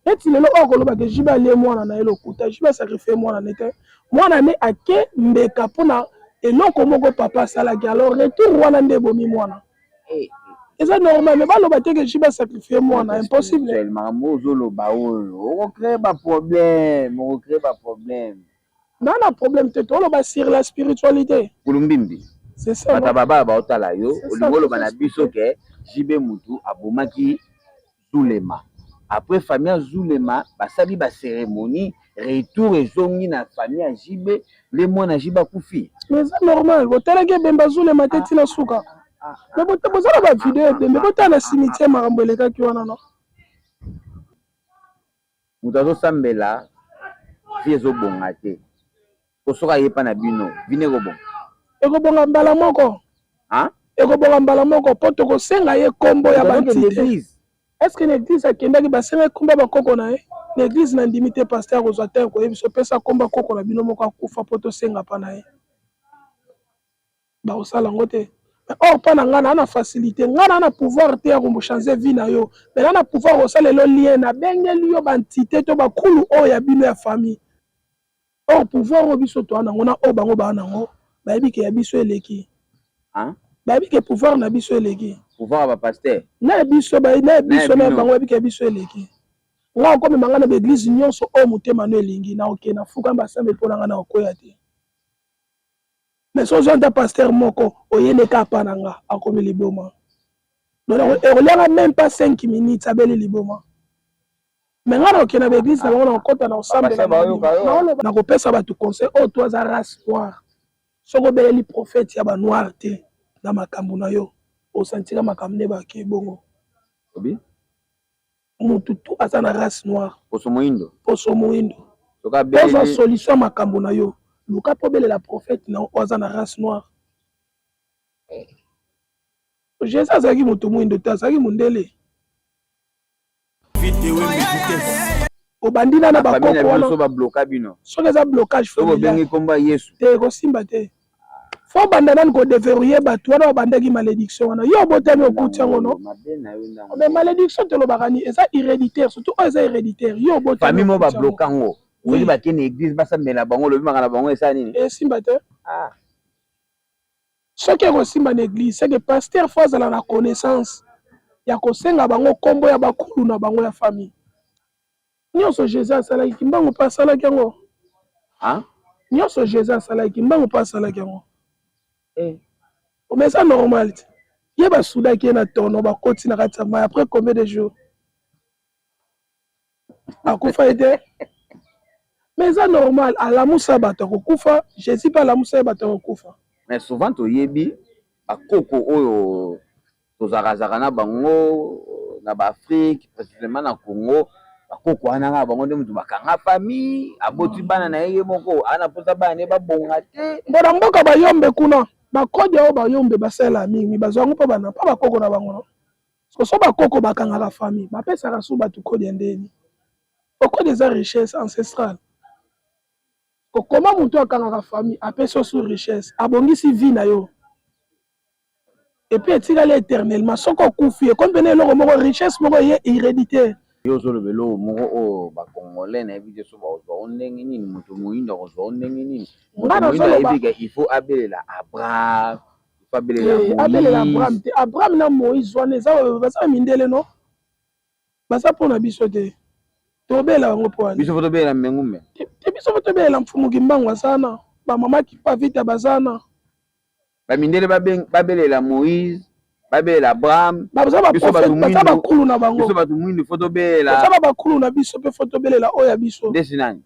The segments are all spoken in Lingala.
Et il est là, on va que jiba les mois na elo kuta, jiba sacrifier moi na nete. Moi na ne ake mbeka pona et non comme papa sala alors retour wana ndebo mi moi na. Et ça normal, mais pas le bâtiment que jiba sacrifier moi na impossible. Seulement mozolo baoul, on crée pas problème, on crée pas problème. Non, non, problème, tu es sur la spiritualité. Kulumbimbi. C'est ça. Bata baba ba otala yo, olingolo bana biso ke jibe mutu abomaki Zulema. Après famille Zulema, basali ba cérémonie retour ezongi na famille Jibe, les mois na Jiba kufi. Mais c'est normal, botala ke bemba Zulema teti na suka. Mais botala ba vidéo bemba botala na cimetière marambo eleka ki wana no. Mutazo sambela viezo bonga te. Kosoka yepa na bino, vine ko bon. Eko bonga mbala moko. Hein? Eko bonga mbala moko poto ko senga ye kombo ya bantité. Est-ce que l'église a kendaki basenga komba bakoko na ye? L'église na ndimité pasteur kozata ko yebiso pesa komba koko na bino moko akufa poto senga pa na ye. Ba osala ngote. Or pas ngana na facilité, ngana na pouvoir te ya ko changer vie na yo. Mais na pouvoir osala le lien na bengeli yo bantité to bakulu o ya bino ya famille. Or pouvoir obiso to na ngona o bango ba nango. Ba yebi ke ya biso eleki. Hein? Ba yebi ke pouvoir na biso eleki. Pouvoir ba pasteur. Na biso ba na biso na bango yebi ke biso eleki. Nga ko me mangana be église nyonso o mutema no elingi na oke na fuka basambe pona ngana okoya te. Mais so jonta pasteur moko oyene ka pananga akomi liboma. Donc on même pas 5 minutes abeli liboma. Mais ngana oke na be église na ngona okota na osambe na ko pesa ba tu conseil o toi za race noire. Soko beli prophète ya ba noir te na makambu na yo o sentira makambu ne ba ke bongo. Obi mutu tu asa na race noire. Poso moindo. Poso moindo. Soka beli solution makambu na yo. Luka po bele la prophète na oza na race noire. Jésus azaki mutu moindo te azaki mundele. Obandina na bakoko wana. So ba bloka bino. Soki eza blocage fo bengi komba Yesu. Te ko simba te. Fo bandana ko déverrouiller bato wana bandaki malédiction wana. Yo botami okuti yango no. Mais malédiction te lo bakani eza héréditaire surtout eza héréditaire. Yo botami. Famille mo ba bloka ngo. Oui ba kene église ba sambela bango lobi makana bango esa nini? Simba te. Ah. Soki ko simba na église c'est que pasteur faut azala na connaissance. Ya ko senga bango kombo ya bakulu na bango ya famille. Nyonso Jésus asalaki mbango pa asalaki yango. Hein? Nyonso Jésus asalaki mbango pa asalaki yango. Mais ça normal. Il y a des soldats qui sont tourné, ba koti na kati mai après combien de jours? Akufa été. Mais ça normal, à la moussa bato kufa, Jésus pas la moussa bato kufa. Mais souvent to yebi bakoko oyo tozakazaka na bango na ba Afrique, précisément na Congo, bakoko wana nga bango nde mutu bakanga famille, aboti bana na yeye moko, ana pota bana ne ba bonga te. Mbona mboka bayombe kuna. Bakodi ao bayombe basala mingi bazwango pa bana pa bakoko na bango no. So bakoko bakanga la famille, bapesa ka su batu kodi ndeni. Okodi za richesse ancestrale. Comment mutu akanga la famille apesa sur richesse, abongisi vie na yo. Et puis etikali éternellement soko kufi comme venez loko moko richesse moko ye héréditaire. Yo solo belo moko o ba congolais na biso so ba zo ndenge nini mutu muinda ko zo ndenge nini. Il faut abelela Abraham, il faut abelela Abraham. Abraham na Moïse wana eza basa mindele no. Basa pona biso te. Tobela bango po ani. Biso fotobela mengume. Te biso fotobela mfumu kimbango sana. Ba mama ki pa vita bazana. Ba mindele babelela Moïse, babelela Abraham. Biso bakulu na bango. Biso batu mwindi fotobela. Biso bakulu na biso pe fotobelela oya biso. Desinani.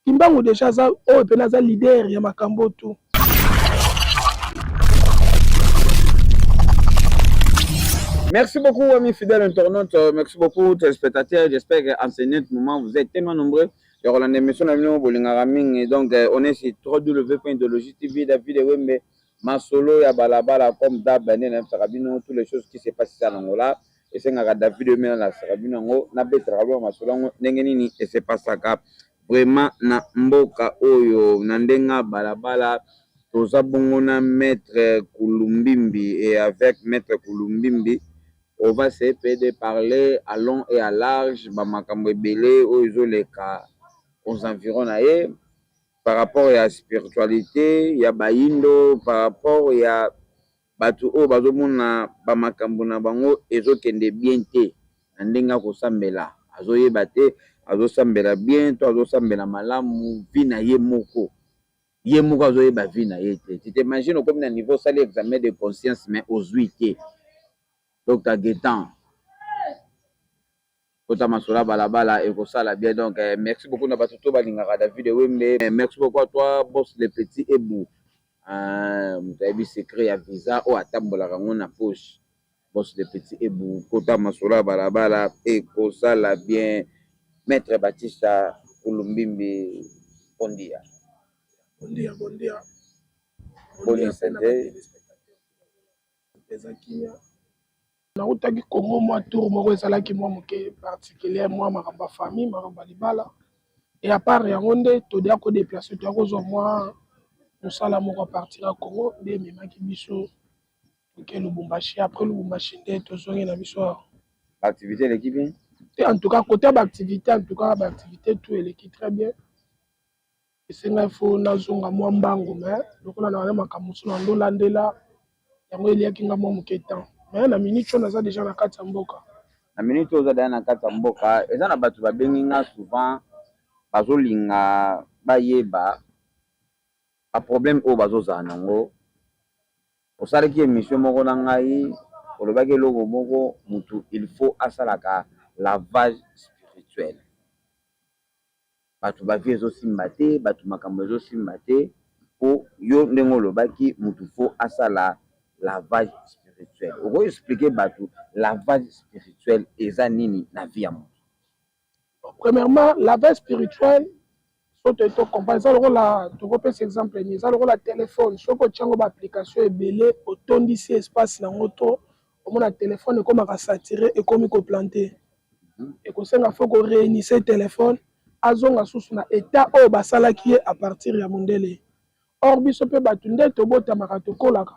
Kimbango déjà za oyo pena za leader ya makambo tu. Merci beaucoup, amis fidèles internautes. Merci beaucoup, téléspectateurs. J'espère qu'en ce moment, vous êtes tellement nombreux. Il y aura une émission donc, on est sur www.idéologie.tv, David Wembe, Masolo, Yabalabala, comme Dabané, Sarabino, toutes les choses qui se passent à l'Angola. Et c'est un David Wembe, la Sarabino, Nabé, Sarabino, Masolo, Nengenini, et c'est pas ça. Vraiment, na mboka oyo, Nandenga, Balabala, Toza Bongona, Maître Kulumbimbi, et avec Maître Kulumbimbi, on va essayer de parler à long et à large bamakambo ebele oyo les cas aux environs par rapport à la spiritualité, il y a bayindo, par rapport il y a batu o bazomona bamakambo na bango ezokende bien te ndinga kosambela azoyeba te azosambela bien to azosambela malamu vi na ye moko azoyeba vi na ye te. Tu t'imagines comme na niveau sali examen de conscience mais ozwi te. Dr Guetan Kota Masola Balabala et Kosala bien. Donc merci beaucoup na batuto balingaka David Wembe. Merci beaucoup à toi boss le petit Ebou. Mutabi secret ya visa o atambola kango na poche. Boss le petit Ebou Kota Masola Balabala et Kosala bien. Maître Batista Kulumbimbi Bondia. Bondia. Bondia santé. nautaki Congo mwa tour moko ezalaki mwa moke particulier mwa makambo ya famille makambo ya libala et à part yango nde todeya kodeplace toya kozwa mwa mosala moko a partir ya Congo nde ememaki biso toke Lubumbashi après Lubumbashi nde tozongi na biso Activité l'équipe bien et en tout cas côté activité en tout cas activité tout eleki très bien esenga ifo nazonga mwa mbango mais lokola na wana makambo mosusu na ndolandela yango eliaki nga mwa moke temps mais na minute oyo naza déjà na kati ya mboka na minute oyo oza na kati ya mboka eza na bato babengi nga souvent bazolinga bayeba baproblème oyo bazozala nango osalaki émission moko na ngai olobaki eloko moko mutu il faut asalaka lavage spirituel bato bavie ezosimba te bato makambo ezosimba te po yo ndenge olobaki mutu faut asala lavage spirituel. On va expliquer bateau lavage spirituel eza nini na vie ya moto. Premièrement, lavage spirituel soto to comparaison lokola to kopesa exemple ni eza lokola téléphone soko tiango ba application ebele otondisi espace na ngoto omona téléphone ekomaka saturé ekomi ko planter ekosenga faut ko réinitialiser téléphone azonga susu na état oyo basalaki ye à partir ya mondele. Or biso pe batu nde tobotamaka tokolaka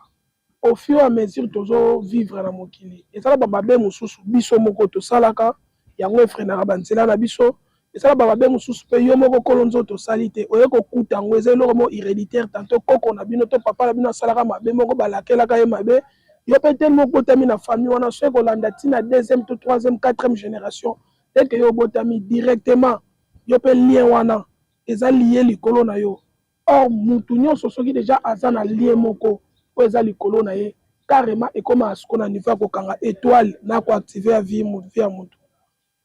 au fur et à mesure tozo vivre na mokili ezala bababe mosusu biso moko tosalaka yango efrenaka banzela na biso ezala bababe mosusu pe yo moko kolo nzoto osali te oye kokuta yango eza eloko mo héréditaire tantôt koko na bino to papa na bino asalaka mabe moko balakelaka ye mabe yo pe tellement obotami na famille wana soki kolanda ntina deuxième to troisième quatrième génération teke yo obotami directement yo pe lien wana eza lié likolo na yo. Or mutu nyonso soki déjà aza na lien moko oyo eza likolo na ye carrément ekoma asiko na niveau ya kokanga étoile na koactive ya vie ya mutu.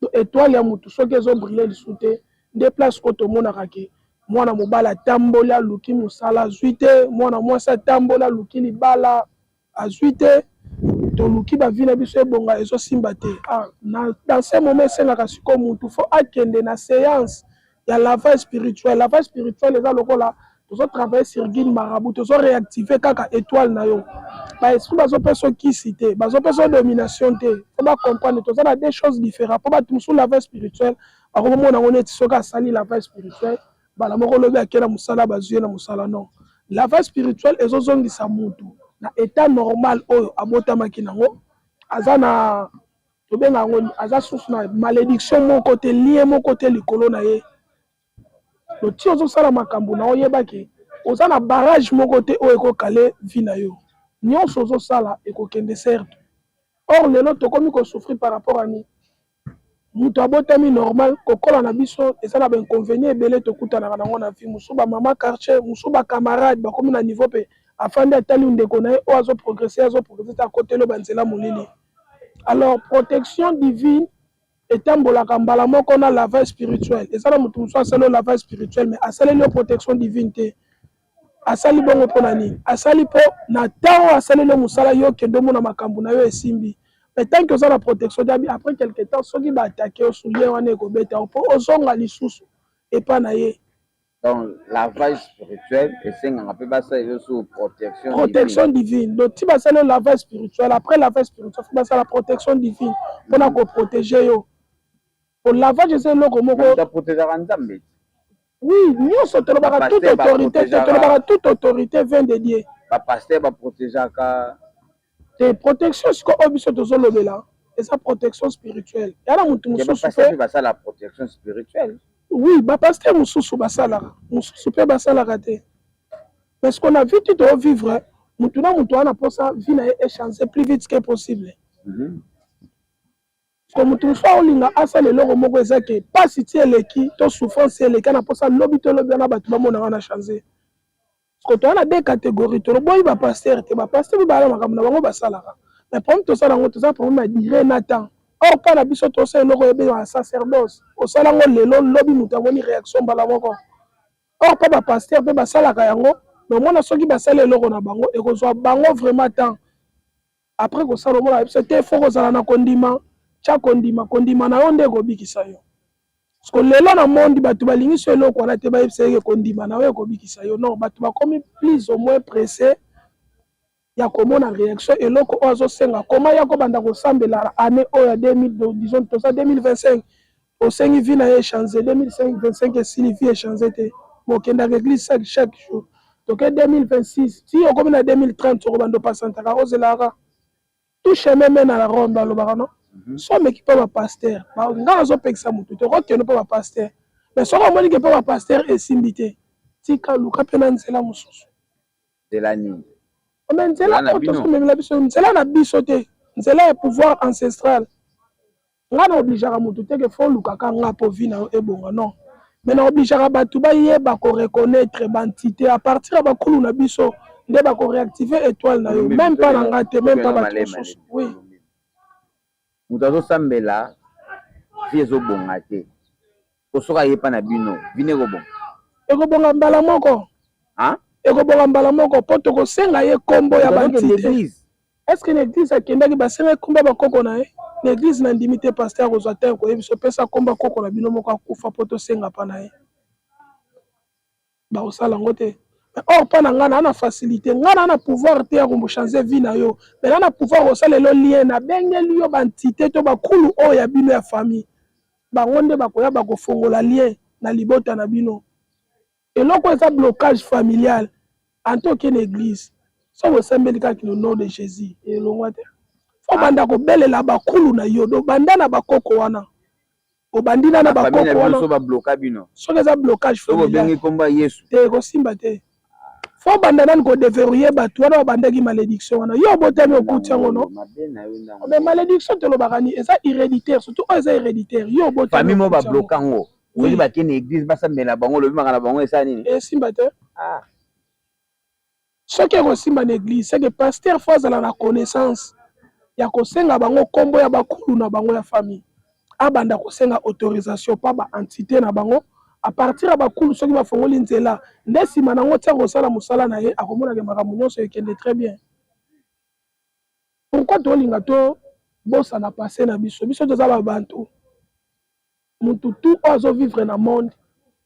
Donc étoile ya mutu soki ezobrille lisu te nde place ko tomonaka ke mwana mobala atambola aluki mosala azwi te mwana mwasi atambola aluki libala azwi te toluki bavi na biso ebonga ezosimba te. Dans ce moment esengaka siko mutu fo akende na séance ya lavage spirituel. Lavage spirituel eza lokola tozo travailler sur guide marabout tozo réactiver kaka étoile na yo ba esprit bazo peso kisi te bazo peso domination te faut ba comprendre tozo na deux choses différentes pour ba tumsu lavage spirituel akomona ngone tisoka asali lavage spirituel bala moko lobi akela musala bazuye na musala non lavage spirituel ezozongisa mutu na état normal oyo abotamaki nango aza na tobenga ngo aza susu na malédiction moko te lien moko te likolo na ye loti ozosala makambo na oyebaki oza na barrage moko te oyo ekokale vi na yo nyonso ozosala ekokende certes. Or lelo tokomi kosouffrir par rapport à ni mutu abotami normal kokola na biso eza na bainconvénient ebele tokutanaka nango na vie mosusu bamama quartier mosusu bacamarade bakomi na niveau mpe afandi atali ndeko na ye oyo azoprogresse te akotelo banzela molili. Alors protection divine etambolaka mbala moko na lavage spirituel ezala mutu mosusu asali lavage spirituel mais asaleli yo protection divine te asali bongo mpo na nini asali mpo na ntango asaleli mosala yo kende omona makambo na yo esimbi mais tant que oza na protection dabi après quelque temps soki baatake yo sulie wana ekobeta mpo ozonga lisusu epa na ye. Donc lavage spirituel esengaka mpe basaleli sur protection divine donc ti basali lavage spirituel après lavage spirituel fo basala protection divine mpona koprotege yo. Pour lavage eza eloko moko oui nyonso tolobaka toute autorité vient de Dieu bapaster baprotegeaka te protection siko oyo biso tozolobela et sa protection spirituelle. Il y a mutu mususu pe la protection spirituelle. Oui, pasteur mususu basalaka, mususu pe basalaka te. Mais ce qu'on a vu tu dois vivre, mutu na mutu ana posa vie na échanger plus vite que possible. Parce que mutu mususu olinga asala eloko moko ezake pasi ti eleki to souffrance eleki na posa lobi to lobi na bato bamona na changer. Parce que tu as deux catégories, tu as des pasteurs, tu as des pasteurs qui sont basalaka. Mais pour tout ça, tu as problème à dire Nathan. Or, pas la biso, tu sais, le sacerdoce. Au salon, le lobby, nous avons une réaction. Or, pas la pasteur, pas basalaka yango. Mais moi, ceux qui basale le na bango et que soit bango vraiment temps. Après que ça, c'était faux que ça na kondima, cha kondima, kondima na onde go bikisa yo. Parce que lelo na monde batu balingi so eloko na te ba yebiseke kondima na we ko bikisa yo non batu ba komi plus au moins pressé ya komona réaction eloko ozo senga comment ya ko banda ko sambela année oya 2000 disons to ça 2025 au sengi vie na échanger 2025 et si vie échanger te mo kenda l'église chaque jour donc 2026 si on comme na 2030 on bando passer ta ozelaka tout chemin mène à la ronde dans le baron. So mais qui peut pas pasteur nga azopekisa mutu te ko keno pas pasteur mais so ko moni ke pas pasteur et simbité tika luka pena nzela mususu de la nuit mais nzela to même la biso nzela na biso te nzela est pouvoir ancestral nga na obligeaka mutu te ke fo luka ka nga po vina e bonga non mais na obligeaka batu ba yeba ko reconnaître bantité à partir ba kulu na biso nde ba ko réactiver étoile na yo même pas na nga te même pas ba mususu oui. Mutu azosambela vie ezobonga te osoka ye pa na bino vine ekobonga ekobonga mbala moko ekobonga mbala moko po tokosenga ye kombo ya bantité est-ce que l'église akendaki basenga kombo bakoko na ye l'église na ndimi te pasteur kozwa te koyebisa opesa kombo koko na bino moko akufa po tosenga pa na ye bakosala yango te mais or mpa na ngai na facilité ngai na pouvoir te ya komochange vie na yo mais na pouvoir kosala elo lien nabengeli yo bantité to bakulu oyo ya bino ya famille bango nde bakoya bakofongola lien na libota na bino eloko eza blocage familial antoke na église so bosambeli kaki le nom de Jésus elongwa te fo banda kobelela bakulu na yo do banda na bakoko wana obandi na bakoko wana soki eza blocage familial te kosimba te fo banda nani kodeverrouiller bato wana babandaki malédiction wana yo botami okuti yango no mais malédiction tolobaka ni eza héréditaire surtout oyo eza héréditaire yo botami mo babloka yango oyi bakende église basambela bango lobimaka na bango esa nini esimba te soki ekosimba na église c'est que pasteur fo azala na connaissance ya kosenga bango kombo ya bakulu na bango ya famille abanda kosenga autorisation pa baentité na bango à partir ya bakulu soki bafongoli nzela nde nsima nango tia kosala mosala na ye akomonaka makambo nyonso ekende très bien pourquoi tolinga to bosana passé na biso biso toza babantu mutu tu oyo azovivre na monde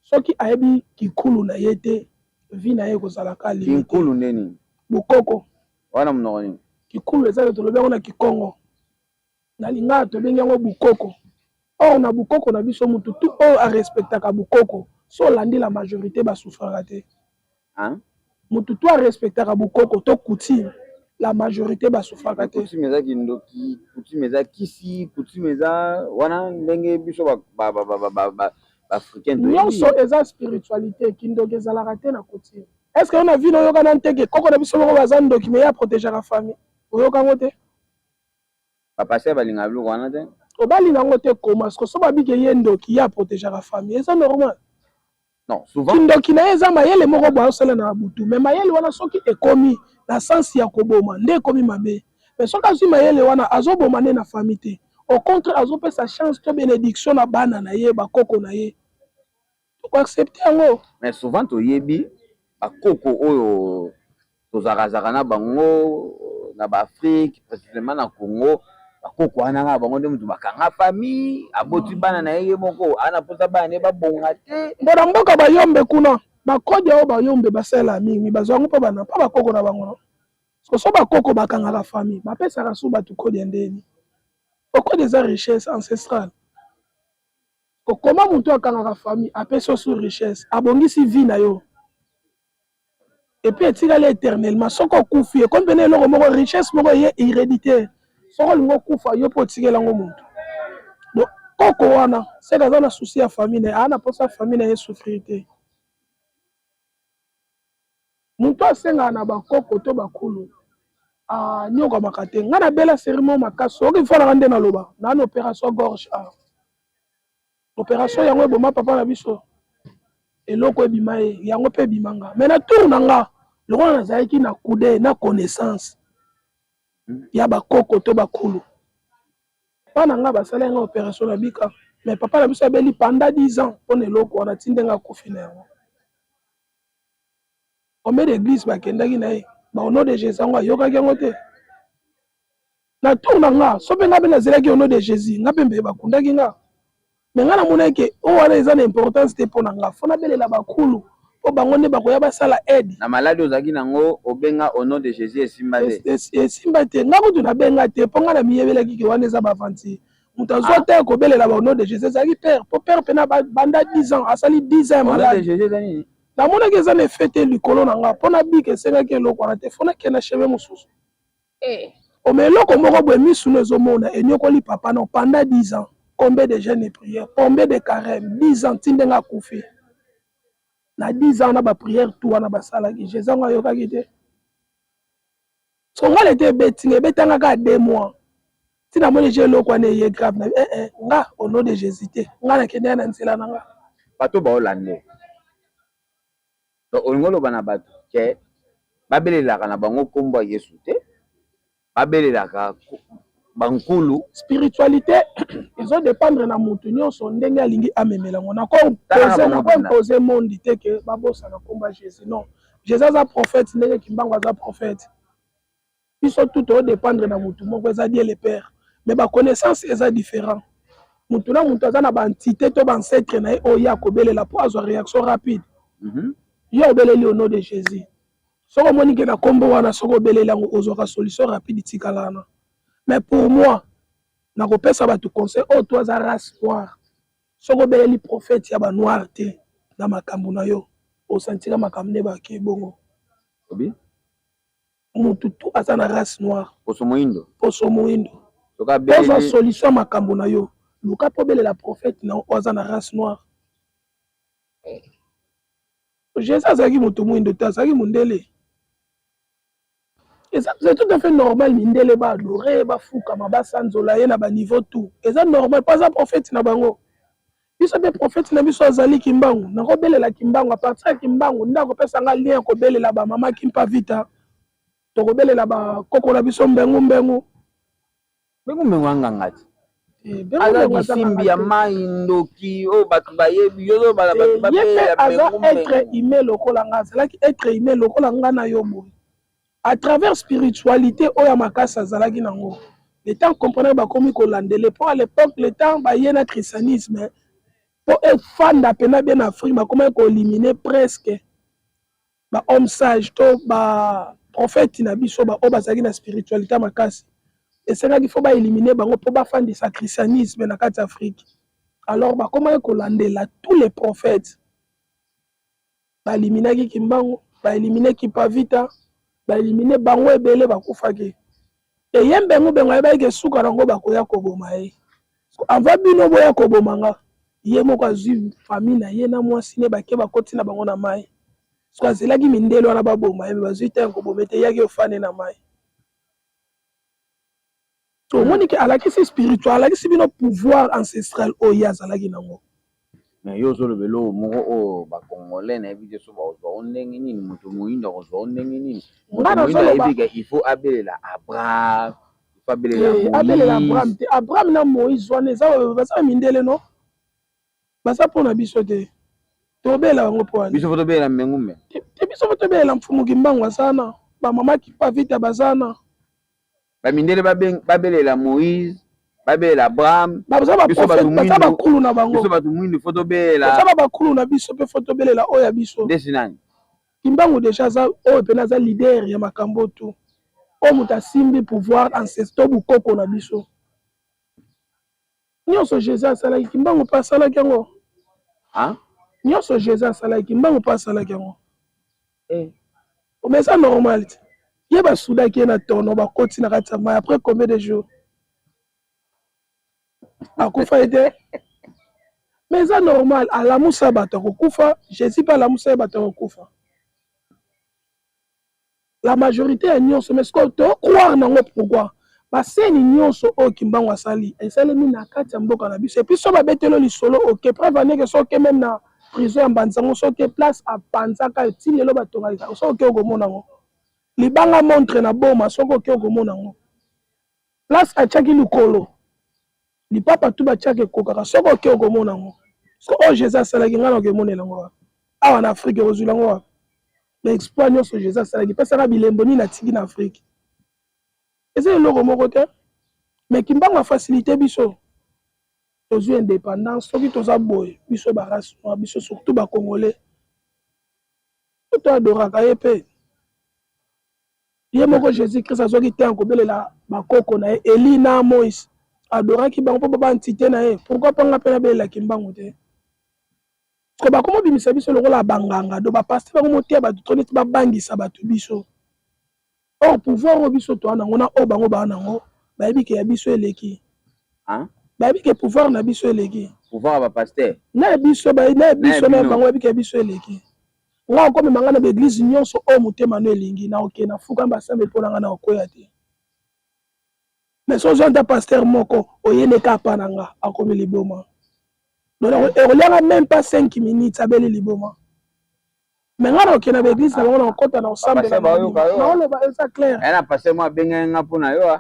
soki ayebi kikulu na ye te vi na ye kozalaka kikulu ndeni bokoko wana monoko nini kikulu ezali tolobi yango na kikongo na lingala tobengi yango bukoko or na bukoko na biso mutu tu oyo arespectaka bukoko so olandi la majorité basouffraka te mutu tu arespectaka bukoko to coutume la majorité basouffraka te coutume eza kindoki coutume eza kisi coutume eza wana ndenge biso baafricain nyonso eza spiritualité kindoki ezalaka te na coutume est ce que ona vino oyokana nteke koko na biso moko baza ndoki me ye aprotégeaka famille oyokango te bapasteur balingaka biloko wana te obalinga yango te koma parce que so babike ye ndoki ye aprotégeaka famille eza normal non souvent kindoki na ye eza mayele moko boye osala na butu mais mayele wana soki ekomi na sensi ya koboma nde ekomi mabe mais soki azwi mayele wana azoboma nde na famille te au contraire azopesa chance to bénédiction na bana na ye bakoko na ye tokoaccepte yango mais souvent toyebi bakoko oyo tozalakazaka na bango na baafrike précisément na congo bakoko wana nga bango nde mutu bakanga famille aboti bana na ye moko ana posa bana ne babonga te mbona mboka bayombe kuna bakodi oyo bayombe basala mingi bazwango mpo bana mpo bakoko na bango no so bakoko bakangaka famille bapesaka su bato kodi ya ndeni okodi eza richesse ancestrale okoma mutu akangaka famille apesi osu richesse abongisi vie na yo epuis etikali éternellement soki okufi ekomi pene eloko moko richesse moko ye héréditaire soko lingo kufa yo po tikela ngo muntu donc koko wana c'est que na souci ya famille ana posa famille na souffrir te muntu asenga na bakoko to bakulu nyokamaka te nga na bela seriment makasi soki ifanaka nde naloba na opération gorge opération yango eboma papa na biso eloko ebima ye yango mpe ebimanga mais na tour na nga lokola nazalaki na kude na connaissance ya bakoko to bakulu mpa na nga basala nga opération na bika mais papa na biso abeli pendant 10 ans mpona eloko wana ti ndenge akufi na yango combien d'église bakendaki na ye au nom de Jésus yango ayokaki yango te na tour na nga so mpe nga mpe nazelaki au nom de Jésus nga mpe mbe bakundaki nga me nga namonaki oyo wana eza na importance te mpo na nga fo nabelela bakulu mpo bango nde bakoya basala aide na maladi ozalaki nango obenga au nom de Jésus esimba te esimba te nga kutu nabenga te mpo nga na miyebelaki ke wana eza bavanti moto azwa te kobelela au nom de Jésus ezalaki père mpo père mpena banda 10 ans asali 10 ans ya maladi namonaki eza na efe te likolo na nga mpo na bika esengaki eloko wana te fo nakende na cheve mosusu ome eloko moko boye misunu ezomona enyokoli papa no pendant 10 ans combien de jeunes et prières combien de carême 10 ans ti ndenge akufi na 10 ans na baprière tu wana basalaki Jésus ngo ayokaki te songa lete ebetinga ebetanga kaka 2 mois ti namoni je eloko wana eye grave na nga au nom de Jésus te nga nakende na nzela na nga bato baolande olingo loba na bato ke babelelaka na bango kombo ya Yesu te babelelaka bankulu spiritualité ezo dépendre na mutu nyonso ndenge alingi amemela ngo nakompose mondi te ke babosana kombo ya Jésus non Jésus aza prophète ndenge kimbango aza prophète biso tout odépendre na mutu moko eza Dieu le Père mais baconnaissance eza différent mutu na mutu aza na baentité to baancetre na ye oyo akobelela mpo azwa réaction rapide yo obeleli au nom de Jésus soko omoni ke na kombo wana soko obeleli yango ozwaka solution rapide tikalana mais pour moi nakopesa bato conseil oyo to aza race noire soko obeleli prophète ya banoire te na makambo na yo osantira makambo nde bake bongo mutu tu aza na race noire poso moyindo ozwa solution makambo na yo luka mpo obelela prophète na oyo aza na race noire Jésus azalaki moto moyindo te azalaki mondele c'est tout à fait normal mindele baadore bafukama basanzola ye na baniveau tout eza normal mpo aza prophète na bango biso mpe prophète na biso azali kimbangu nakobelela kimbangu apartir ya kimbangu nde akopesa nga lien kobelela bamama kimpa vita tokobelela bakoko na biso mbengu anganga te aza kisimbi ya mai ndoki oyo bato bayebi yo aza être humain lokola nga azalaki être humain lokola nga na yo boye à travers spiritualité oyo ya makasi azalaki nango le temps compreneur bakomi kolandele mpo à l'époque le temps baye na christianisme mpo efanda pena bien afrique bakomaki koélimine presque bahomme sage to baprophète na biso baoyo bazalaki na spiritualité makasi esengaki fo baélimine bango mpo bafandisa christianisme na kati ya afrique alors bakomaki kolandela tous les prophètes baeliminaki kimbangu baelimine kipavita baelimine bango ebele bakufaki eye mbengu ayebaki esuka nango bakoya koboma ye avant bino boya koboma nga ye moko azwi famille na ye na mwasi ne bake bakoti na bango na mai soki azelaki mindele wana baboma ye me bazwi te koboma ete eyaki ofane na mai so omoni ke alakisi spirituel alakisi bino pouvoir ancestral oyo azalaki nango mais yo ozolobela oyo moko oyo bakongolais nayebi te so bazwa ndenge nini moto moyindo akozwa ndenge nini moto moyindo ayebika il faut abelela Abraham abelela Abraham te Abraham na Moïse wana baza mindele no baza mpo na biso te tobela bango mpo wana biso fo tobelela mbengu te biso fo tobelela mfumu kimbangu azana bamama kipavita bazana bamindele babelela Moïse babelela Abraham baza bakulu na bango biso bato mwindu fo tobelela baza bakulu na biso mpe fo tobelela oyo ya biso ndesi nani kimbangu deja aza oyo mpena aza leader ya makambo tu oyo moto asimbi pouvoir ancestor bukoko na biso nyonso Jésus asalaki kimbangu mpe asalaki yango nyonso Jésus asalaki kimbangu mpe asalaki yango mais eza normal te ye basudaki ye na tono bakoti na kati ya mai après combien de jours akufa ete mais ça normal alamusa bato akokufa Jésus mpe alamusa bato akokufa la majorité ya nyonso mais sikoyo tocroire nango pourquoi baseni nyonso oyo kimbango asali esalemi na kati ya mboka na biso epuis so babetelo lisolo oke preuve aneke soke même na prison ya mbanzango soke place apanzaka ti lelo batongaka soki oke okomona yango libanga montre na boma soki oke okomona yango place atiaki likolo lipapa tu batiaki ekokaka soki oke okomona yango soki oyo Jésus asalaki ngai na okemonela yango awa na Afrique ekozwila yango wapi mais exploit nyonso Jésus asalaki pesaka bilembo nini atiki na Afrique eza eloko moko te mais kimbango afacilité biso tozwi indépendance soki toza boye biso barace noire biso surtout bacongolais to adoraka ye mpe ye moko Jésus Christ azwaki te akobelela bakoko na ye Eli na Moïse adoraki bango mpo baantité na ye pourquoi mpanga mpe nabelela kimbango te parceke bakoma bimisa biso lokola banganga do bapaster bango moteya bato to neti babangisa bato biso or pouvoir oyo biso toa nango na oyo bango baa nango bayebi ke ya biso eleki bayebi ke pouvoir na biso eleki pouvoir ba pasteur na biso na bango bayebi ke ya biso eleki nga okomema nga na baeglise nyonso oyo motema no elingi na oke na fuka basambe mpo na nga na okoya te mais so ozwa nta paster moko oyeneka apa na nga akomi liboma ekolianga même pas 5 minutes abeli liboma mais nga na oke na baeglise na bango na okota na osambela naoloba eza clair na paster mo abengai nga mpo na yo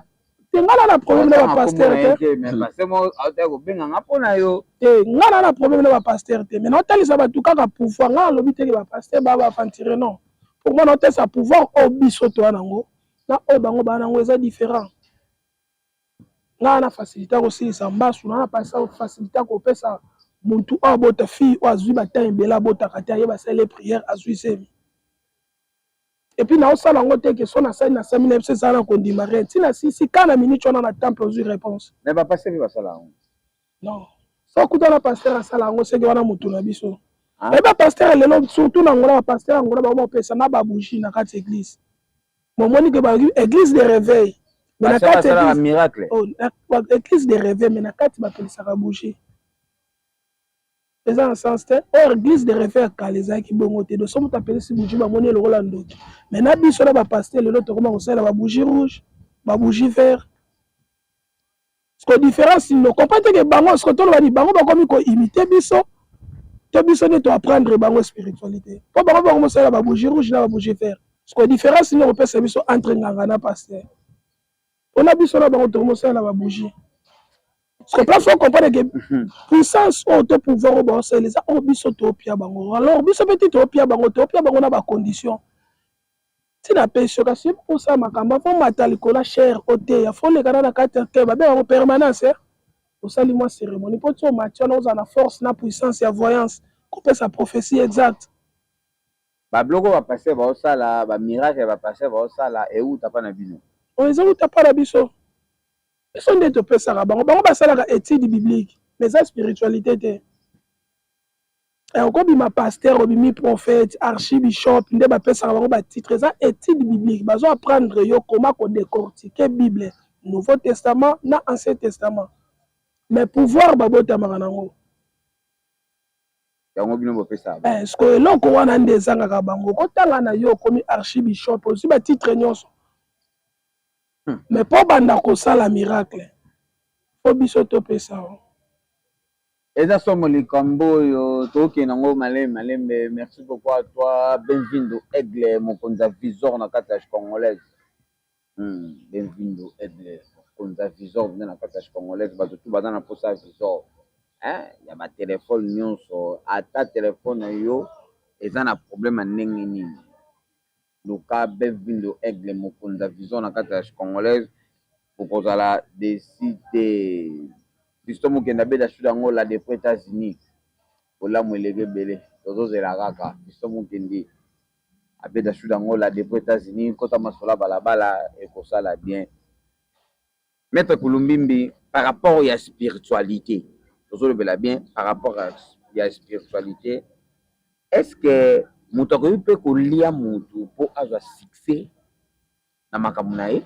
te nga na problème na bapaster te nga na problème na bapaster te mais naotalisa bato kaka pouvoir nga nalobi teke bapaster baa bafantire non pour moi naotalisa pouvoir oyo biso toa nango na oyo bango baa nango eza différent nga na facilité kosilisa mbasu na facilité kopesa muntu oyo abota fille oyo azwi batemps ebele abotaka te ayeba asali prière azwi semi epuis naosala yango te ke so nasali nasami na biso ezala na kondima rien ntina sisi ka na minute wana na temple ozwi réponse mais bapaster mpe basala yango non so kuta na paster asala yango seke wana motu na biso eba paster lelo surtout na ngola bapaster ya ngola bango bapesa na babougie na kati église momoni ke église de réveil mais na kati église de réveil mais na kati bapelisaka bougie eza na sens te or église de réveil ya kala ezalaki bongo te do so moto apelisi bougie bamoni elokola ndoki mais na biso na bapaster lelo tokoma kosalela babougie rouge babougie vert ce différence no comprendre que bango ce que toloba ni bango bakomi koimite biso to biso nde toapprendre bango spiritualité po bango bakomosalela babougie rouge na babougie vert ce différence nini kopesa biso entre nganga na paster mpona biso na bango tokomosalela babougie ce que place faut comprendre que puissance oyo to pouvoir oyo baosalela eza oyo biso toopia bango alors biso mpe ti toopia bango na bacondition ntina peso kasi mposa makambo fo mata likolo chere oteya fo lekana na kati ya te babengango permanence osali mwa cérémonie mpo ti omati wana ozala na force na puissance ya voyance kopesa prophétie exacte babiloko bapaster baosala bamiracle bapaster baosala euta mpa na bino oyo eza uta mpa na biso biso nde topesaka bango basalaka étude biblique mais eza spiritualité te okobima paster obimi prophète archibishop nde bapesaka bango batitre eza étude biblique bazo apprendre yo koma kodécortique bible nouveau testament na ancien testament mais pouvoir babotamaka nango yango bino bopesa ce que eloko wana nde ezangaka bango kotanga na yo okomi archibishop ozwi batitre nyonso mais mpo banda kosala miracle fo biso topesa eza somo likambo oyo tokende yango malembe merci beaucoup à toi Benvindo Aigle mokonzi ya visor na kati ya congolaise Benvindo Aigle mokonzi ya visor nde na kati ya congolaise bato tu baza na mposa ya visor ya batelefone nyonso ata telefone na yo eza na problème ya ndenge nini luka Benvindo Aigle mokonzi ya visor na kati ya congolaise okozala desite biso mokende abeda sud yango la depuis États-Unis olamu elege ebele tozozela kaka biso mokende abeda sud yango la depuis États-Unis kota masola balabala ekosala bien maître Kulumbimbi par rapport ya spiritualité tozolobela bien par rapport ya spiritualité est-ce que moto akoki mpe kolia motu mpo azwa succès na makambo na ye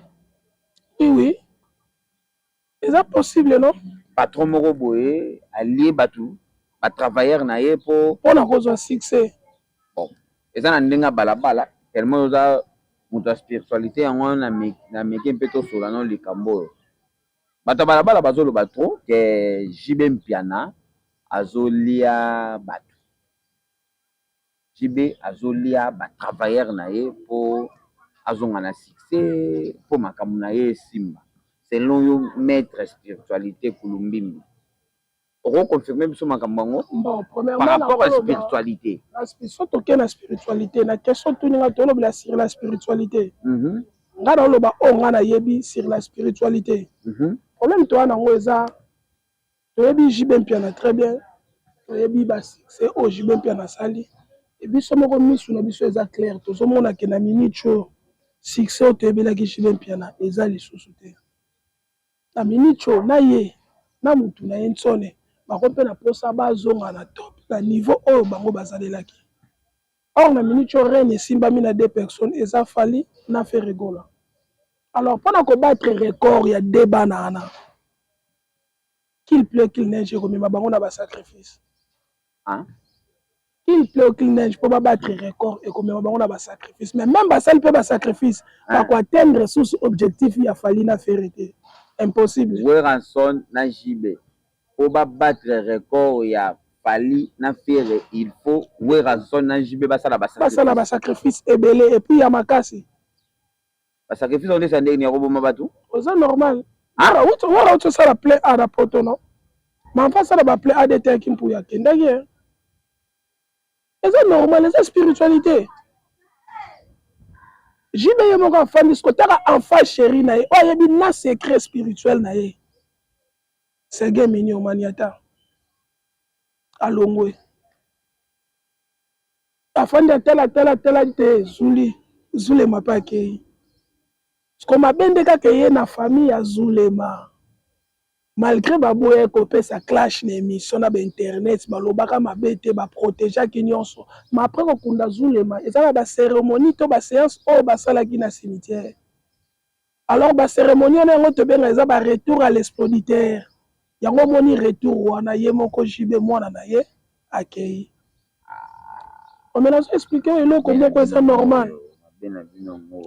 oui C'est possible, non? Patron moko boye allié batu ba travailleur na ye po On a besoin de succès. bon eza na ndenga balabala tellement oza muta spiritualité yango na meke mpe tosola no likambo oyo bato balabala bazoloba trop ke JB Mpiana azolia bato JB azolia ba travailleur na ye po azonga na succès po makambo na ye esimba selon yo maître spiritualité Kulumbimbi. On confirme biso makambo ngo Bon, par rapport à la spiritualité. Surtout que la spiritualité, la question tout n'est sur la spiritualité. Ngana oloba o ngana yebi sur la spiritualité. Problème toi na ngoza to yebi JB Mpiana très bien. To yebi ba c'est au JB Mpiana sali. Et puis somo ko misu na biso eza clair to somo na ke na minute cho succès to yebi la ki JB Mpiana eza lisusu te. Na minute cho na ye na mutu na ensone bakope na posa bazonga na top na niveau oyo bango bazalelaki. Or na minute oyo reine esimbami na 2 personnes eza fali na fait rigola. Alors pendant qu'on battre record il y a deux bananes. Qu'il pleut qu'il neige komema bango na ba sacrifice. Hein? Qu'il pleut qu'il neige pour battre record et komema bango na ba sacrifice. Mais même basal peut ba sacrifice pour atteindre sous objectif il a fallu na vérité. Impossible. Weranson na JB. Pour battre record, il a fallu na faire, il faut Weranson na JB basala ba sacrifice et belé et puis il y a makasi. Ba sacrifice on est sans dernier robot mabatu. C'est normal. Ah, où ça la plaît à la poto non? Mais enfin ça va plaît à des terres qui me pouillent. D'ailleurs, c'est normal, c'est spiritualité. JB est mon enfant, il y a un enfant chéri, il y a un secret spirituel. C'est un mignon maniata. Alongwe. Afin de telle Zule m'a pas accueilli. Parce qu'on m'a bien dit qu'il y a une famille à Zulema. Malgré baboye kopé sa clash n'émission na internet balobaka mabete ba protéger kinyonso mais après ko kunda Zulema ezala ba cérémonie to ba séance o ba sala ki na cimetière alors ba cérémonie na ngo to benga eza ba retour à l'expéditeur yango moni retour wana ye moko JB mwana na ye akei on me l'a expliqué eloko moko eza normal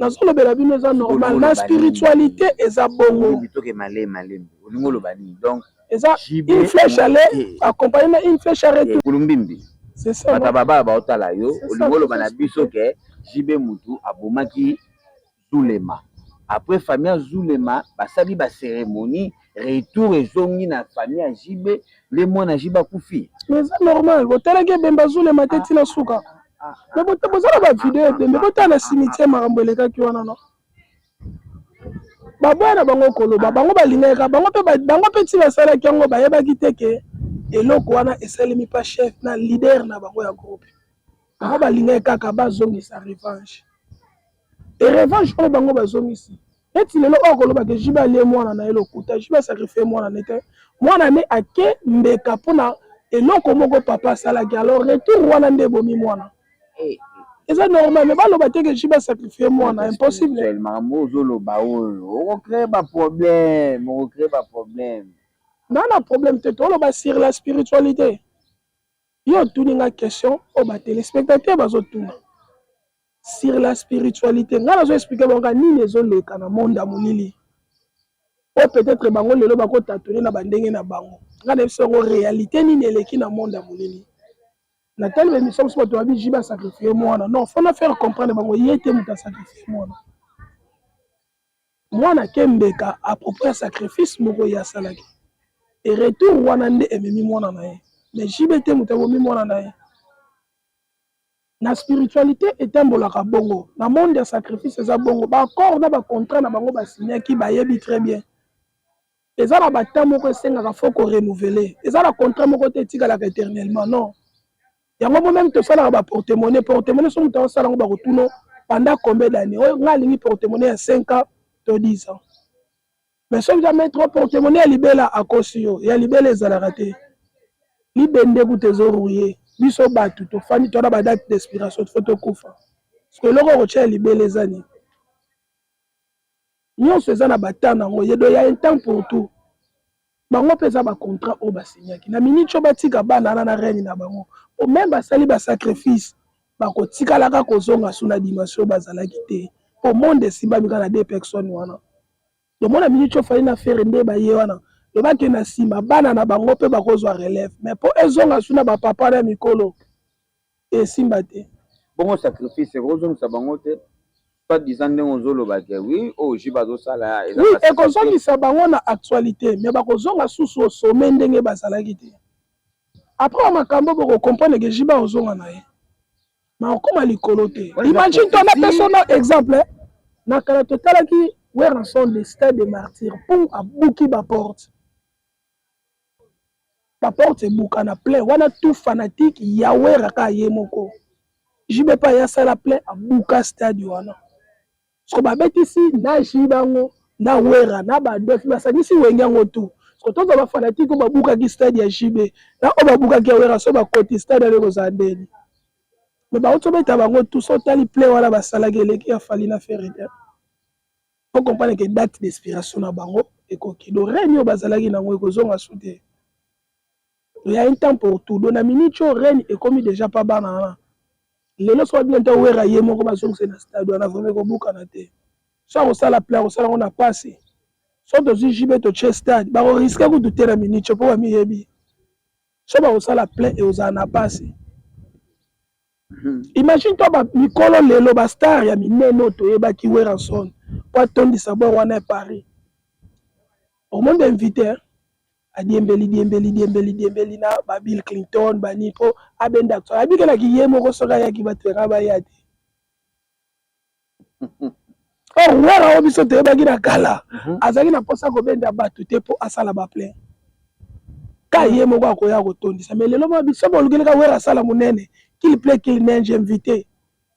nazo lobela bino eza normal la spiritualité eza bongo donc une flèche allait accompagner une flèche arrêtée Kulumbimbi c'est ça baba baotala yo olingolo bana biso ke JB mutu abomaki Zulema après famille Zulema basali ba cérémonie retour ezongi na famille JB le mwana JB kufi mais c'est normal botelaki bemba Zulema teti na suka mais bozala ba vidéo mais botala cimetière makambo elekaki wana non babwana bango koloba bango balingaka bango pe ti basalaki yango bayebaki te ke eloko wana esalemi pa chef na leader na bango ya groupe bango balingaki kaka bazongisa revanche et revanche oyo bango bazongisi neti lelo oyo koloba ke JB alie mwana na ye lokuta JB asakrifie mwana na te mwana ne ake mbeka mpona eloko moko papa asalaki alors retour wana nde ebomi mwana c'est normal, mais baloba te que JB sacrifier moi, impossible. On crée pas problème, on crée pas problème. Non, non, problème, tu es sur la spiritualité. Yo, tu as une question, au bas téléspectateur, sur la spiritualité. Nga nazo expliquer bonga ni les zones leka na monde amulili. Ou peut-être bango lelo bako tatouner na bandenge na bango. Nga na biso réalité ni neleki na monde amulili. Na telle émission que tu as vu JB sacrifier moi non faut faire comprendre bango yete muta sacrifier moi na kembeka à propos sacrifice moko ya salaki et retour wana nde ememi mwana na ye mais JB te muta bomi mwana na ye na spiritualité etambolaka bongo na monde ya sacrifice eza bongo ba accord na ba contrat na bango ba signaki ba yebi très bien eza na bata moko esengaka faut ko renouveler eza na contrat moko te tikalaka éternellement non yango même to sala ba porte-monnaie so muta sala ngo ba kotuno pendant combien d'années o nga lingi porte-monnaie ya 5 ans to 10 ans mais so jamais trop porte-monnaie ya libela akosio ya libela ezalaka te libende ku tezorouiller biso batu to fani to na ba date d'expiration to kufa parce que loko ko tia libela ezani nyonso eza na batana ngo yedo ya un temps pour tout bango pesa ba contrat o basignaki na minute batika bana na reine na bango o même basali ba sacrifice bakotikalaka kozonga suna dimension bazalaki te po monde simba bika na deux personnes wana tomona minute ofali na faire nde baye wana lobaki na nsima bana na bango mpe bakozwa relève mais po ezonga suna bapapa na mikolo esimba te bongo sacrifice ekozongisa bango te pas disant ndenge ozolobaki oui oyo ji bazosala oui ekozongisa bango na actualité mais bakozonga susu osome ndenge bazalaki te après makambo bokokomprendre ke jiba ozonga na ye ma okoma likolo te imagine to napesa na exemple na kala totalaki weranson de stade de martyr pour abuki baporte ebuka na plein wana tout fanatique ya weraka ye moko jibe pa ya sala plein abuka stade wana so babetisi na jibango na wera na badefi basangisi wenge yango tu so toza bafanatique oyo babukaki stade ya jibe na oyo babukaki ya wera so bakoti stade ale kozala ndeni me baotobeta bango tu so otali plein wana basalaki eleki ya fali na fere te po comprendre ke date d'inspiration na bango ekoki do reine oyo bazalaki nango ekozonga su te ya un temps pour tout do na minute oyo reine ekomi déjà pa bana wana lelo so babina nte wera ye moko bazongisa na stade wana vraimen ekobukana te so akosala plein akosala ngo na pasi so tozwi jibe totie stade bakoriske kutu te na minute mpo bamiyebi so bakosala plein ekozala na pasi imagine to mikolo lelo bastar ya minene oyo toyebaki weranson po atondisa bor wana ya paris omonde invité adiembeli na babill clinton bani mpo abenda actuel abikelaki ye moko soki ayaki bato yanga baya te or wera oyo biso toyebaki na kala azalaki na mposa kobenda bato te mpo asala baplein ka ye moko akoya kotondisa mais lelo biso bolukeleka wera asala monene qu'il plaît qu'il neige invité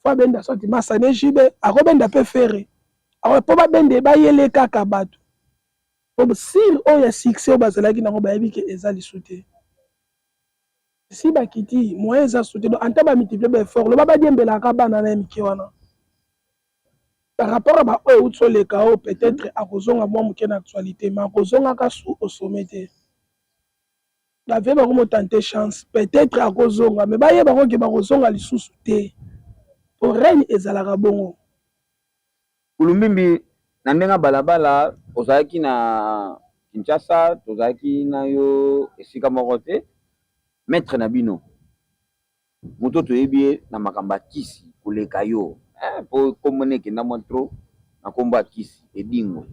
fo abenda soti masane jibe akobenda mpe fere po babende bayele kaka bato sire oyo ya succès oyo bazalaki nango bayebi ke eza lisu te si bakiti moyen eza su te donc anta bamultiplie baeffort loba badiembelaka bana na ye mike wana par rapport a baoyo euti oleka oyo peut-être akozonga mwa moke na actualité mais akozongaka su osome te bavie bakomotante chance peut-être akozonga mais bayebango ke bakozonga lisusu te po reine ezalaka bongo kulumbimbi na ndenge balabala ozalaki na Kinshasa tozalaki na yo esika moko te maître na bino moto toyebi ye na makambo ya kisi koleka yo po kombo na ekenda mwa tro na kombo ya kisi edingo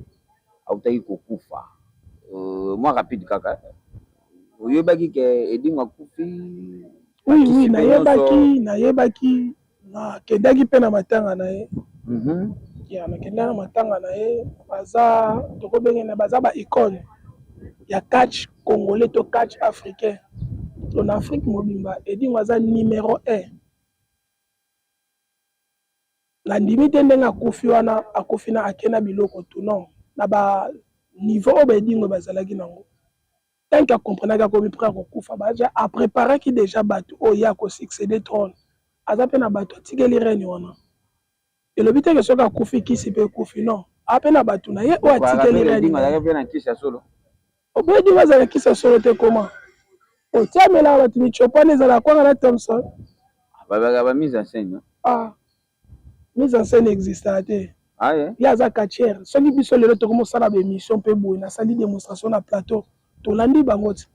autaki kokufa mwa rapide kaka oyebaki ke edingo akufi oui nayebaki nakendaki mpe na matanga na ye nakendaki na matanga na ye baza tokobengena baza baicone ya catch congolais to catch africain to na afrique mobimba edingo aza numéro 1 nandimi te ndenge akufi wana akufi na ake na biloko tu non na baniveau oyo baedingo bazalaki nango tant que akomprenaki akomi prêt akokufa baja apréparaki déjà bato oyo ye akosuccéder trône aza mpe na bato atikeli reine wana elobi teke soki akufi kisi mpe ekufi non ape na bato na ye oyo atikeli reine oboyedingo azala kisi ya solo te koma otiamelaka bato michopane ezalaka kwanga na thomson bamise en scène mise en scène existaka te ye aza katiere soki biso lelo tokomosala baémission mpe boye nasali démonstration na plateau tolandi bango ti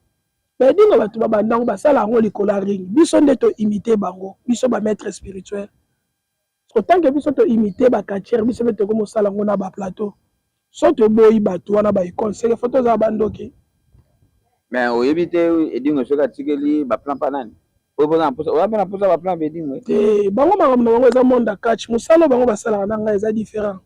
baedingo bato babandango basala yango likolo ya ring biso nde toimite bango biso bamaître spirituel otanke biso toimite bakatiere biso mpe tokomosala yango na baplateau so toboyi bato wana baekole seke fo tozala bandoki mais oyebi te edingo soki atikeli baplan mpa nani oya mpe na mposa baplan bedingo te bango makambo na bango eza monde catch mosala oyo bango basalaka na ngai eza différent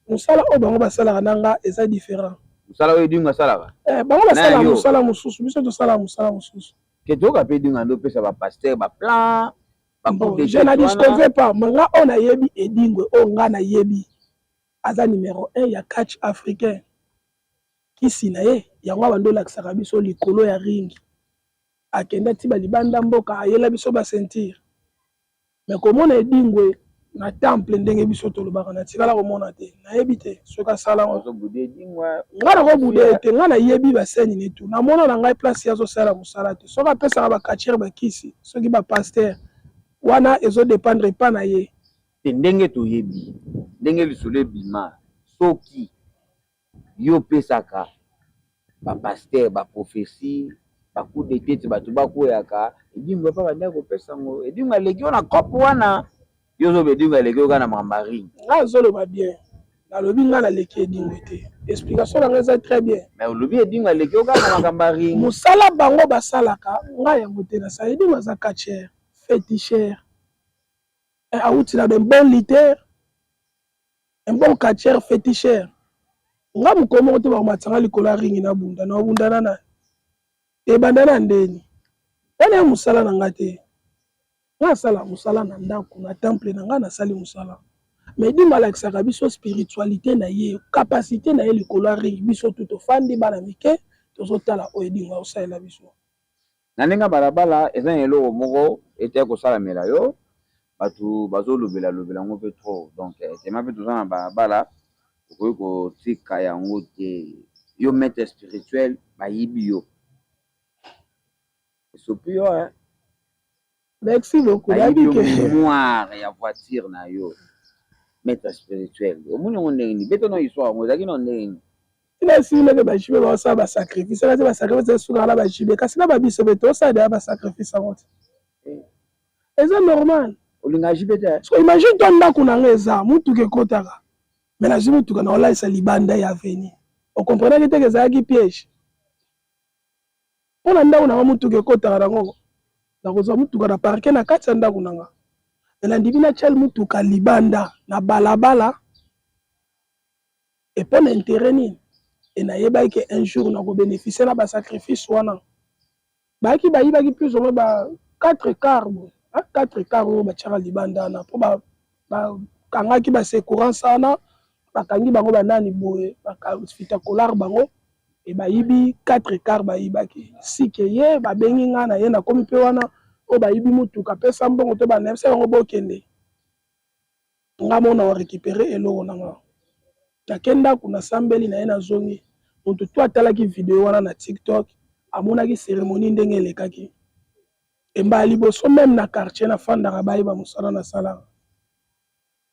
mosala oyo bango basalaka na ngai eza différent mosala oyo edingo asalaka bango basala mosala mosusu biso tosala mosala mosusu ke toyoka mpe edingo ando opesa bapaster baplan je na discover pas nga oyo nayebi edingo oyo nga nayebi aza numéro 1 ya catch africain kisi na ye yango abandi olakisaka biso likolo ya ringi akenda ti balibanda mboka ayela biso basentire me komona edingwe na temple ndenge biso tolobaka na tikala komona te nayebi te soki asala ngo nga na kobude te nga nayebi baseni ne tu namona na ngai place azosala mosala te soki apesaka bakatiere bakisi soki bapaster wana ezodépendre epa na ye te ndenge toyebi ndenge lisolo ebima soki yo opesaka bapaster baprophétie bacoup de tete bato bakweyaka edingo mpa bandaki kopesa ngo edingo aleki yo na kope wana yo ozoba edingo aleki yo kaka na mambarine nga azoloba bien nalobi nga naleki edingo te explication na nga eza très bien mais olobi edingo aleki yo kaka na makambo ya ring mosala bango basalaka nga yango te nasala edingo aza katiere fétichère awuti na un bon lutteur un bon katiere fétichère nga mokomo te bakomatanga likolo ya ringi na bunda na obundana na ebanda na ndeni wana ya mosala na nga te nga asala mosala na ndako na temple na nga nasali mosala mais edingo alakisaka biso spiritualité na ye capacité na ye likolo ya ringi biso tu tofandi bana mike tozotala oyo edingo aosalela biso na ndenge balabala eza na eloko moko ete kosalamela yo bato bazolobela yango mpe trop donc tema mpe toza na balabala okoki kotika yango te yo maître spirituel bayibi yo esopi yo merci beaucoup bayibi yo mémoire ya voiture na yo maître spirituel omoni yango ndenge nini beto na histoire yango ezalaki na ndenge nini tina esili meke bajibe baosala basacrifice kati basacrifice esukaka na bajibe kasi na babiso be tosala deya basacrifice yango te eza normal olinga jibe te so imagine to ndako na nga eza mutuka ekotaka me nazwi mutuka na olaisa libanda ya avenir okomprenaki teke ezalaki piège mpona ndako nanga mutuka ekotaka nango nakozwa mutuka na parke na kati ya ndako nanga me nandimi natiali mutuka libanda na balabala epo na intere nini e nayebaki ke un jour nakobénéficie na basacrifice wana bayaki bayibaki plus ou moins ba 4 quart 4 quart oyo batiaka libanda wana mpo bakangaki basecourance wana bakangi bango banani boye bakafita colare bango e bayibi 4 quart bayibaki sike ye babengi nga na ye nakomi mpe wana oyo bayibi mutuka apesa mbongo to banayebisa bango bokende nga mona warécupere eloko na nga nakendako nasambeli na ye nazongi moto to atalaki video wana na tiktok amonaki cérémonie ndenge elekaki embala liboso meme na quartier nafandaka bayeba mosala nasalaka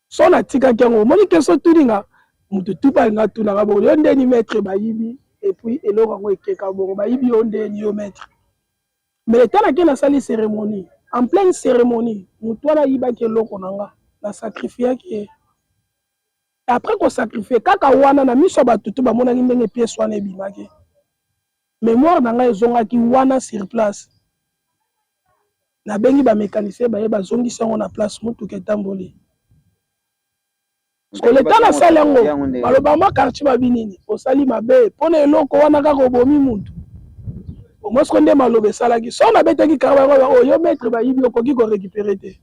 so natikaki yango omoni keso tuninga moto tupa alinga tunaka bongo yo ndeni maître bayibi epuis eloko yango ekeka bongo bayibi yo ndeni yo maître mais leta nake nasali cérémonie en pleine cérémonie moto wana ayibaki eloko na nga nasacrifiaki ye après kosacrifie kaka wana na miso ya bato to bamonaki ndenge pièce wana ebimaki mémoire na ngai ezongaki wana sur place nabengi bamécanicien baye bazongisa yango na place motuka etamboli parceke leta nasali yango baloba mwa quartier babi nini osali mabe mpona eloko wana kaka obomi mutu omosiko nde maloba esalaki so nabetaki kara yango oyo maître bayibi okoki korécupere te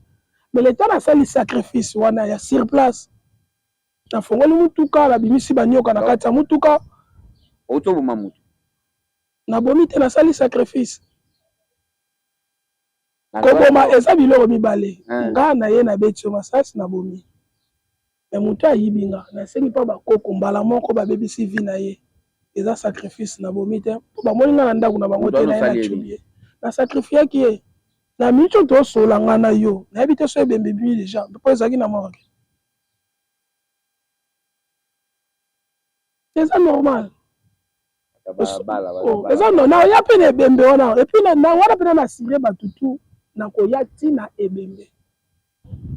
mais leta nasali sacrifice wana ya sur place nafongoli mutuka nabimisi banioka na kati ya mutuka otoboma mutu nabomi te nasali sacrifice koboma eza biloko mibale nga na ye nabeti yo masasi nabomi me moto ayibi nga nasengi mpo bakoko mbala moko babebisi vi na ye eza sacrifice nabomi te mpo bamoni nga na ndako na bango te na ye nacubi ye nasacrifiaki ye na miniti oyo tosola nga na yo nayebi te so ebembe bimi deja mpo ezalaki na morke eza normal eza na oya mpe na ebembe wana epui wana mpe na nasire bato tu nakoya ntina ebembe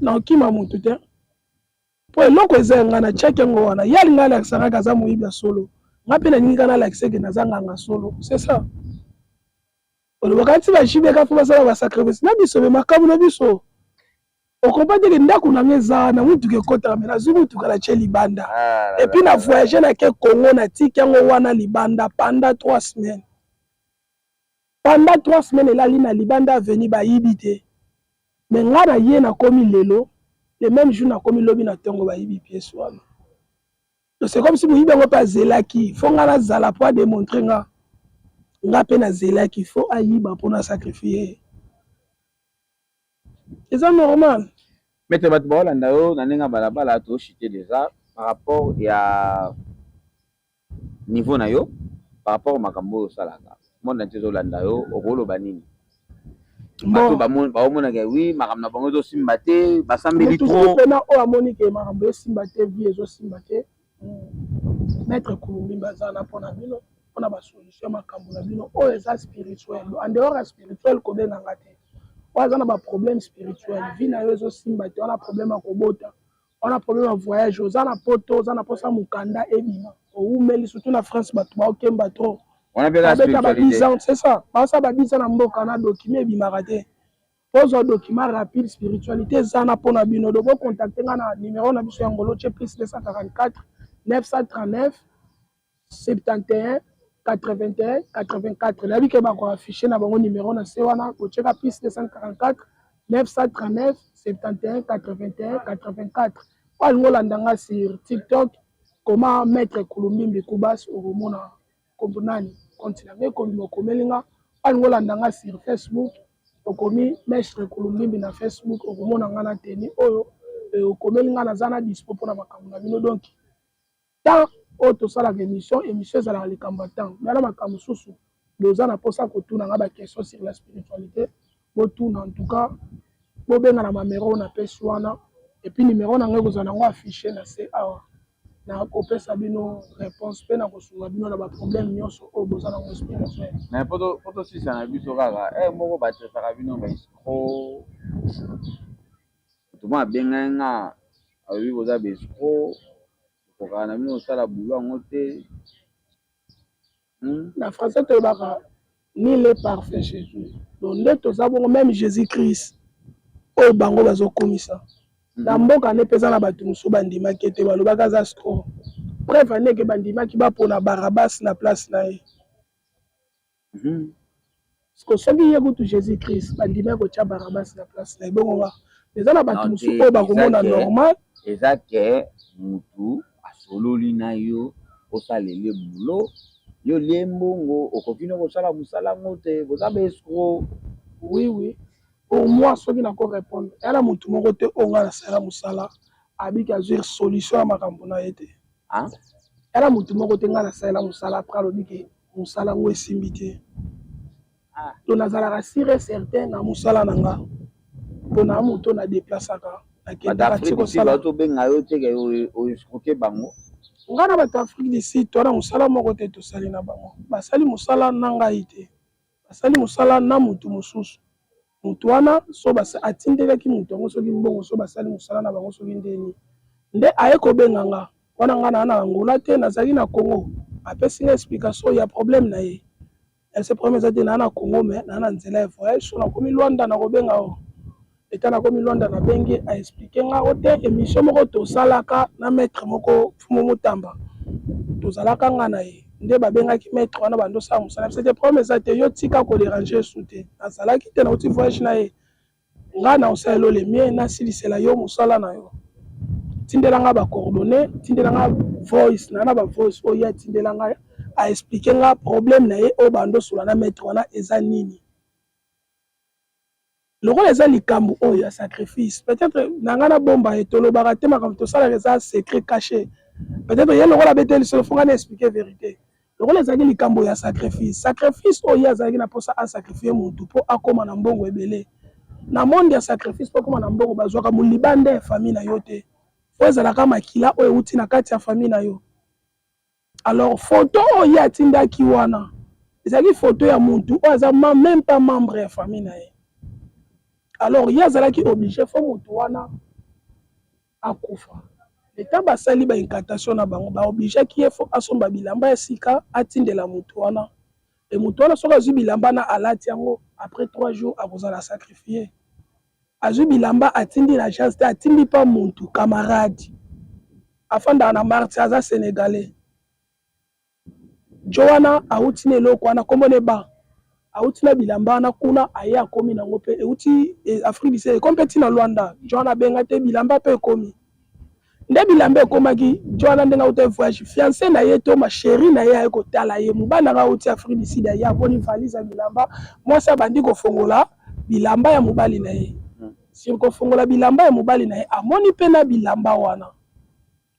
naokima motu te mpo eloko eza nga na tiaki yango wana ye alinga alakisaka aza moyibi ya solo nga mpe naningi kana alakiseke naza nganga solo c'est ça olobaka nti bajibeka fo basala basacrifice na biso me makambo na biso okompa teke ndako nanga eza wana mutuka ekotaka me nazwi mutuka natie libanda epuis na voyage nake Congo natiki yango wana libanda pendant 3 semaines pendant 3 semaines elali na libanda aveni bayibi te me nga na ye nakomi lelo le même jour nakomi lobi na ntongo bayibi pièce wana c'est comme si moyibi yango mpe azelaki fo nga nazala po ademontre nga mpe nazelaki fo ayiba mpo na sacrifie eza normal Maître Batouba Landayo, Nanenga Balabala, to chité déjà par rapport à niveau na yo, par rapport au Makambo Salaka. Mon Nantezo Landayo, au rôle Banini. Bato bamona ke oui, Makamna Bango do Simbate, Basambeli trop. Pena o amoni ke Makambo Simbate, vie ezo Simbate. Maître Kulumbi Bazana pona bino, pona ba solution Makambo na bino, o eza spirituel. En dehors spirituel ko benga ngate. On a un problème spirituel. Vie na yo Simbate, on a problème à kobota. On a problème à voyage, on a poto, on a posa mukanda ebima. Ou meli surtout na France batwa okemba trop. On a bien la spiritualité. C'est ça. Parce que babisa na mboka na document ebima raté. Pose un document rapide spiritualité zana pona bino do contacter na numéro na biso ngolo plus 244 939 71 81 84. La vie que va afficher na bango numéro na se wana ko cheka plus 244 939 71 81 84. Wal ngolandanga sur TikTok comment mettre Kulumbi Kubas au mona komponani continue ko mokomelinga wal ngolandanga sur Facebook okomi Maître Kulumbi na Facebook okomona ngana teni oyo okomelinga na zana dispo pona makambo na bino donc tant auto sala émission ezala likambo temps mais na makambo susu doza na posa ko tuna nga ba question sur la spiritualité bo tuna en tout cas bo benga na numéro na pesi wana et puis numéro na ngo zana ngo afficher na se awa na kopesa bino réponse pe na kosunga bino na ba problème nyonso o boza na ngo spirituel mais poto si ça na biso kaka moko ba traitera bino ba escroc tout ma benga nga awi boza ba escroc ko na bino sala boulot ngote na français to baka nul est parfait chez Dieu donc nde toza bongo même Jésus-Christ oyo bango bazokomisa na mboka ne pesa na bato mosusu bandimaki ete balobaka aza scro preuve ndeke bandimaki bapona Barabas na place na ye parce soki ye kutu Jésus-Christ bandimaki kotia Barabas na place na ye bongo eza na bato mosusu oyo bakomona normal eza ke mutu asololi na yo osalele bulo yo lie mbongo okoki no kosala mosala ngo te boza baescro oui au moins soki nako répondre yana motu moko te oyo nga nasala mosala abiki azwire solution ya makambo na ye te yana motu moko te nga nasalela mosala apres alobi ke mosala ngo esimbi te to nazalaka sire certain na mosala na nga mpona moto na déplasaka nakendaka ti kosala tobenga yo teke oescroke bango nga na bato afrique du sud towana mosala moko te tosali na bango basali mosala na ngai te basali mosala na motu mosusu motu wana so atindelaki motu yango soki mbongo so basali mosala na bango soki ndeni nde aye kobenga nga wana nga na angola te nazali na congo apesi nga explication ya problème na ye ese problème eza te naa na congo me naa na nzela ya voyage so nakomi lwanda nakobenga o eta nakomi lwanda nabengi aexplike nga o te émission moko tosalaka na maître moko fumo motamba tozalaka nga na ye nde babengaki maître wana bandosala mosala c'était problème eza te yo tika koderange su te nazalaki te nauti voyage na ye nga na osalelo le mie nasilisela yo mosala na yo tindelanga bacoordonné tindelanga voice na bavoice oyo ye atindelanga aexplike nga problème na ye oyo bandosola na maître wana eza nini lokola eza likambo oyo ya sacrifice peut-être na nga na bomba ye tolobaka te makambo tosalaka eza secret caché peut-être ye lokola bete lisolo fonga na expliquer vérité lokola ezalaki likambo ya sacrifice oyo ye azalaki na mposa asacrifie motu mpo akóma na mbongo ebele na monde ya sacrifice mpo akóma na mbongo bazwaka molibanda ya famille na yo te po ezalaka makila oyo euti na kati ya famille na yo alors photo oyo ye atindaki wana ezalaki photo ya motu oyo aza même pas membre ya famille na ye alors ye azalaki obligé fo motu wana akufa leta basali baincantation na bango baobligaki ye fo asomba bilamba ya sika atindela motu wana e motu wana soki azwi bilamba na alati yango après 3 jours akozala sacrifie azwi bilamba atindi na chance te atindi mpa motu camarade afandaka na marti aza sénégalais jo wana awuti na eloko wana kombone ba awuti na bilamba wana kuna aye akomi nango mpe euti afrique du sud ekomi mpe ntina lwanda jo wana abenga te bilamba mpe ekomi nde bilamba ekomaki jo wana ndenge auti voyage fiancé na ye to masheri na ye aye kotala ye mobali nanga auti afrique du sud aye aponi valise ya bilamba mwasi abandi kofongola bilamba ya mobali na ye sikofongola bilamba ya mobali na ye amoni mpe na bilamba wana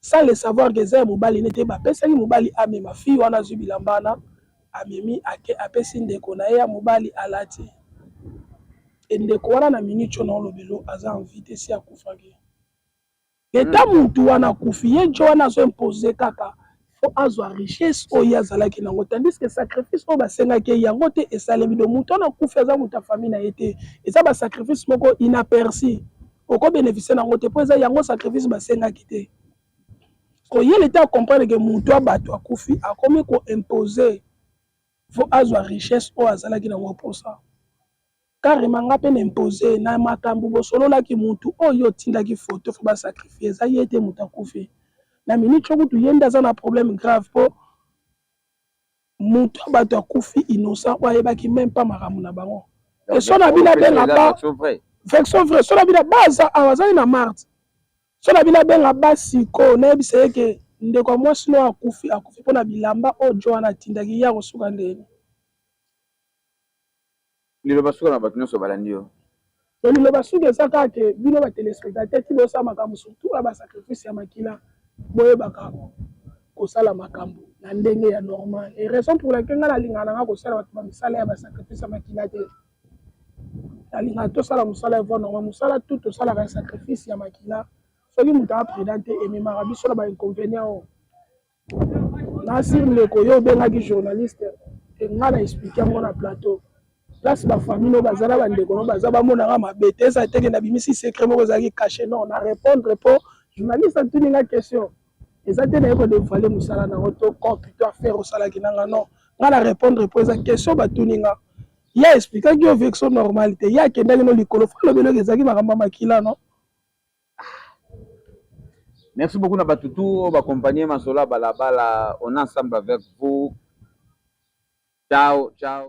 sans le savoir que eza ya mobali nete bapesaki mobali amema fille wana azwi bilamba wana amemi apesi ndeko na ye ya mobali alati ndeko wana na minute na olobelo aza envie si akufaki eta mutu wana akufi ye jo wana azoimpose kaka fo azwa richesse oyo azalaki nango tandis que sacrifice oyo basengaki ye yango te esalemi do mutu wana akufi aza mutu ya famille na ye te eza basacrifice moko inaperci okobénéficie nango te mpo eza yango sacrifice basengaki te koyele te acomprendre ke mutu ya bato akufi akomi koimpose fo azwa richesse oyo azalaki nango mposa carrément nga mpe na impose na makambo bosololaki mutu oyo otindaki foto fo basacrifie eza ye te mutu akufi na minute okutu ye nde aza na problème grave mpo mutu ya bato akufi innocent oyo ayebaki même pas makambo na bango so na bino abenga ba vection vrai so na bino baza azali na marte so na bino abenga basiko nayebisa ye ke ndeko ya mwasi no akufi mpo na bilamba oyo jo wana atindaki ya kosuka ndeni liloba suka na bato nyonso balandi yo liloba suka eza kaka ke bino batelespectateur ti bosala makambo surtout ya basacrifice ya makila boyebaka kosala makambo na ndenge ya normal et raison pour laquelle nga nalingaka nanga kosala bato bamisala ya basacrifice ya makila te nalingaka tosala mosala evo normal mosala tu tosalaka ya sacrifice ya makila soki moto aprudent te ememaka biso na bainconvénient oyo nasir ndeko yo obengaki journaliste nga na explike yango na plateau place bafamille no baza na bandeko no baza bamonaka mabe te eza teke na bimisi secret moko ezalaki caché non na répondre mpo journaliste atuninga question eza te na ye kodevale mosala nango to copie to affaire osalaki nanga non nga na répondre mpo eza question batuninga ya explikaki yo vection normalité ya akendaki no likolo fo lobeloki ezalaki makambo ya makila no. Merci beaucoup na batutu bakompagnie Masola balabala on est ensemble avec vous. Ciao ciao.